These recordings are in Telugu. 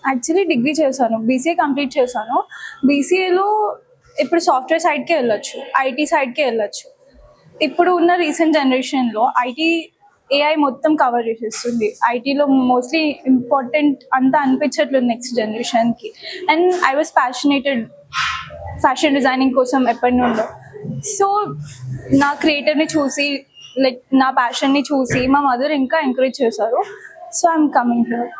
యాక్చువల్లీ డిగ్రీ చేశాను, బీసీఏ కంప్లీట్ చేశాను. బీసీఏలో ఇప్పుడు సాఫ్ట్వేర్ సైడ్కే వెళ్ళొచ్చు, ఐటీ సైడ్కే వెళ్ళొచ్చు. ఇప్పుడు ఉన్న రీసెంట్ జనరేషన్లో ఏఐ మొత్తం కవర్ చేసేస్తుంది. ఐటీలో మోస్ట్లీ ఇంపార్టెంట్ అంతా అనిపించట్లేదు నెక్స్ట్ జనరేషన్కి. And I was passionated fashion designing కోసం ఎప్పటి నుండో. సో నా క్రియేటర్ని చూసి, లైక్ నా ప్యాషన్ని చూసి మా మదర్ ఇంకా ఎంకరేజ్ చేశారు. So I'm coming here.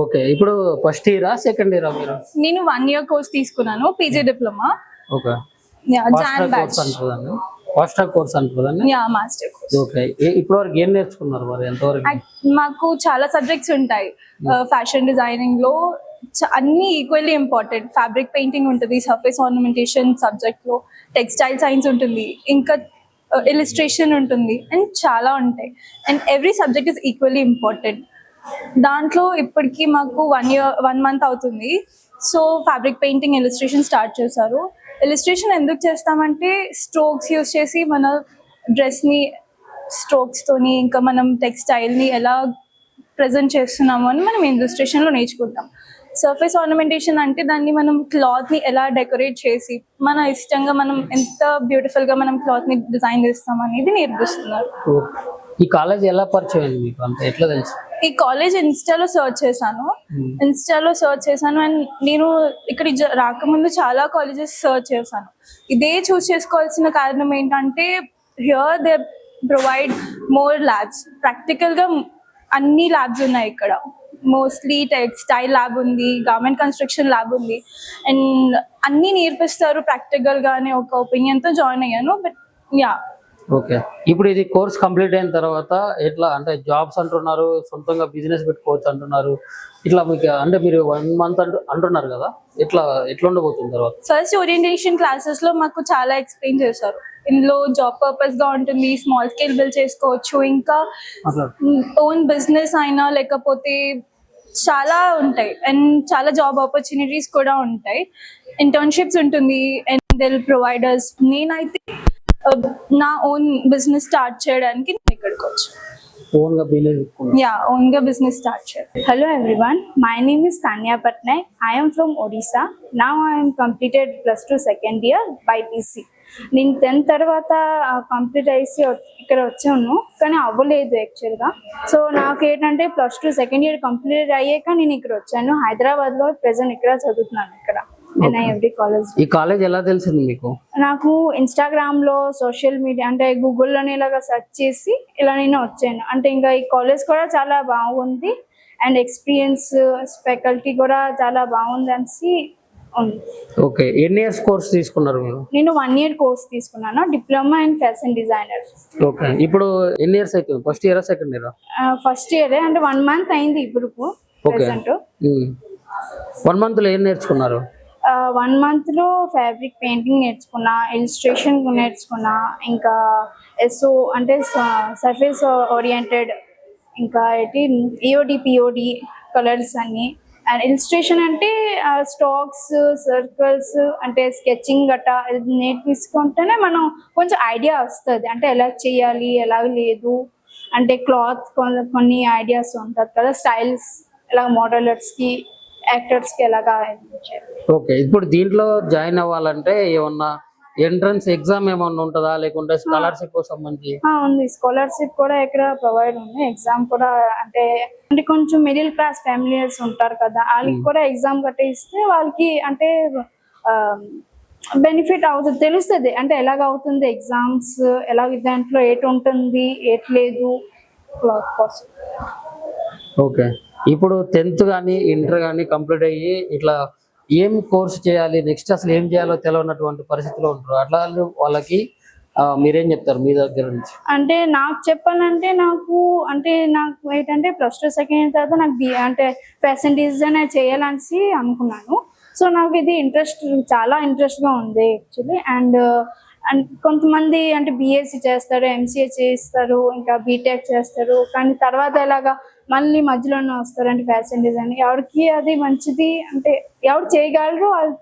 Okay, ఇప్పుడు ఫస్ట్ ఇయరా సెకండ్ ఇయరా మీరు? నేను 1 year కోర్స్ తీసుకున్నాను, PG diploma. Okay, Jan batch. Fast track course అంటుందండి. Yeah, master course. ఓకే, ఇప్పుడు వరకు ఏం నేర్చుకున్నారు మరి, ఎంతవరకు? మాకు చాలా సబ్జెక్ట్స్ ఉంటాయి ఫ్యాషన్ డిజైనింగ్ లో, అన్ని ఈక్వల్లీ ఇంపార్టెంట్. ఫ్యాబ్రిక్ పెయింటింగ్ ఉంటుంది, సర్ఫేస్ ఆర్నమెంటేషన్ సబ్జెక్ట్ లో, టెక్స్టైల్ సైన్స్ ఉంటుంది, ఇంకా ఇలిస్ట్రేషన్ ఉంటుంది, అండ్ చాలా ఉంటాయి. And every subject is equally important. దాంట్లో ఇప్పటికీ మాకు 1 month అవుతుంది. So fabric painting, illustration start చేశారు. ఇలిస్ట్రేషన్ ఎందుకు చేస్తామంటే స్ట్రోక్స్ యూస్ చేసి మన డ్రెస్ని స్ట్రోక్స్తోని, ఇంకా మనం టెక్స్టైల్ని ఎలా ప్రజెంట్ చేస్తున్నాము అని మనం ఇలిస్ట్రేషన్లో నేర్చుకుంటాం. సర్ఫేస్ ఆర్నమెంటేషన్ అంటే దాన్ని మనం క్లాత్ని ఎలా డెకరేట్ చేసి మన ఇష్టంగా మనం ఎంత బ్యూటిఫుల్గా మనం క్లాత్ని డిజైన్ చేస్తాం అనేది నేర్పిస్తున్నారు. ఈ కాలేజ్ ఎలా పరిచయం అయింది మీకు, అంత ఎట్లా తెలుసు? ఈ కాలేజ్ ఇన్స్టాలో సర్చ్ చేశాను. అండ్ నేను ఇక్కడ రాకముందు చాలా కాలేజెస్ సర్చ్ చేశాను. ఇదే చూస్ చేసుకోవాల్సిన కారణం ఏంటంటే here they provide more labs. ప్రాక్టికల్గా అన్ని ల్యాబ్స్ ఉన్నాయి ఇక్కడ. మోస్ట్లీ టెక్స్టైల్ ల్యాబ్ ఉంది, గార్మెంట్ కన్స్ట్రక్షన్ ల్యాబ్ ఉంది, అండ్ అన్నీ నేర్పిస్తారు ప్రాక్టికల్గా అనే ఒక ఒపీనియన్తో జాయిన్ అయ్యాను. But yeah. ఓకే, ఇప్పుడు ఇది కోర్స్ కంప్లీట్ అయిన తర్వాత ఎట్లా అంటే జాబ్స్ అంటున్నారు, సొంతంగా బిజినెస్ పెట్టుకోవచ్చు అంటున్నారు, ఇట్లా మీకు అంటే మీరు 1 month అంటున్నారు కదా, ఎట్లా ఉండబోతుంది తర్వాత? ఫస్ట్ ఓరియంటేషన్ క్లాసెస్ లో మాకు చాలా ఎక్స్ప్లెయిన్ చేశారు. ఇందులో జాబ్ పర్పస్ గా ఉంటుంది, స్మాల్ స్కేల్ బిల్డ్ చేసుకోవచ్చు, ఇంకా ఓన్ బిజినెస్ అయినా లేకపోతే చాలా ఉంటాయి. అండ్ చాలా జాబ్ ఆపర్చునిటీస్ కూడా ఉంటాయి. ఇంటర్న్షిప్స్ ఉంటుంది, అండ్ దిల్ ప్రొవైడర్స్. నేనైతే నా ఓన్ బిజినెస్ స్టార్ట్ చేయడానికి నేను ఇక్కడికి వచ్చాను. ఓన్ గా బిజినెస్ స్టార్ట్ చేయాలి. Hello everyone, my name is Tanya Patnaik. I am from Odisha. Now I am completed +2 second year by PC. నేను 10th తర్వాత కంప్లీట్ అయ్యి ఇక్కడ వచ్చాను, కానీ అవ్వలేదు యాక్చువల్గా. సో నాకు ఏంటంటే +2 second year కంప్లీట్ అయ్యాక నేను ఇక్కడ వచ్చాను. హైదరాబాద్లో ప్రెసెంట్ ఇక్కడ చదువుతున్నాను. ఇక్కడ NIFD కాలేజ్. ఈ కాలేజ్ ఎలా తెలిసింది మీకు? నాకు ఇన్స్టాగ్రామ్లో, సోషల్ మీడియా అంటే గూగుల్లోనే ఇలాగా సెర్చ్ చేసి ఇలా నేను వచ్చాను. అంటే ఇంకా ఈ కాలేజ్ కూడా చాలా బాగుంది, అండ్ ఎక్స్పీరియన్స్ ఫ్యాకల్టీ కూడా చాలా బాగుంది అనేసి ఉంది. ఓకే, ఎన్ని ఇయర్స్ కోర్స్ తీసుకున్నారు మీరు? నేను 1 year కోర్స్ తీసుకున్నాను, diploma in fashion designer. Okay, ఇప్పుడు ఎన్ని ఇయర్స్ అవుతుంది? ఫస్ట్ ఇయరా సెకండ్ ఇయరా? ఫస్ట్ ఇయర్, అంటే 1 month అయింది ఇప్పుడు ప్రెసెంట్. 1 month లో ఏం నేర్చుకున్నారు? 1 month లో ఫ్యాబ్రిక్ పెయింటింగ్ నేర్చుకున్నా, ఇలిస్ట్రేషన్ నేర్చుకున్నా, ఇంకా ఎస్ఓ అంటే సర్ఫేస్ ఓరియంటెడ్, ఇంకా ఏంటి EOD POD కలర్స్ అన్ని. అండ్ ఇలిస్ట్రేషన్ అంటే స్టాక్స్, సర్కిల్స్, అంటే స్కెచింగ్ గట్టా నేర్పించుకుంటేనే మనం కొంచెం ఐడియా వస్తుంది, అంటే ఎలా చేయాలి ఎలా లేదు, అంటే క్లాత్ కొన్ని ఐడియాస్ ఉంటుంది కదా, స్టైల్స్ ఎలా మోడలర్స్కి, యాక్టర్స్కి ఎలాగా. ఓకే, ఇప్పుడు దీంట్లో జాయిన్ అవ్వాలంటే ఏమన్నా ఎంట్రన్స్ ఎగ్జామ్ ఏమన్నా ఉంటుందా, లేకుంటే స్కాలర్షిప్ కోసం మంచి? ఉంది, స్కాలర్షిప్ కూడా ఇక్కడ ప్రొవైడ్ ఉంది. ఎగ్జామ్ కూడా అంటే కొంచెం మిడిల్ క్లాస్ ఫ్యామిలీస్ ఉంటారు కదా, వాళ్ళకి కూడా ఎగ్జామ్ కట్టిస్తే వాళ్ళకి అంటే బెనిఫిట్ అవుతుంది, తెలుస్తుంది అంటే ఎలాగ అవుతుంది ఎగ్జామ్స్, ఎలాగ దాంట్లో ఏటి ఉంటుంది ఏటి లేదు. ఓకే, ఇప్పుడు 10th కానీ ఇంటర్ కానీ కంప్లీట్ అయ్యి ఇట్లా ఏం కోర్స్ చేయాలి, నెక్స్ట్ అసలు ఏం చేయాలో తెలియనటువంటి పరిస్థితిలో ఉంటారు. అట్లా వాళ్ళకి మీరేం చెప్తారు మీ దగ్గర నుంచి? అంటే నాకు చెప్పాలంటే నాకు ఏంటంటే +2 second year తర్వాత నాకు అంటే ఫ్యాషన్ డిజైన్ చేయాలని అనుకున్నాను. సో నాకు ఇది చాలా ఇంట్రెస్ట్గా ఉంది యాక్చువల్లీ. అండ్ కొంతమంది అంటే BSc చేస్తారు, MCA చేస్తారు, ఇంకా BTech చేస్తారు, కానీ తర్వాత ఎలాగా మళ్ళీ మధ్యలోనే వస్తారు అంటే ఫ్యాషన్ డిజైన్. ఎవరికి అది మంచిది అంటే ఎవరు చేయగలరు వాళ్ళు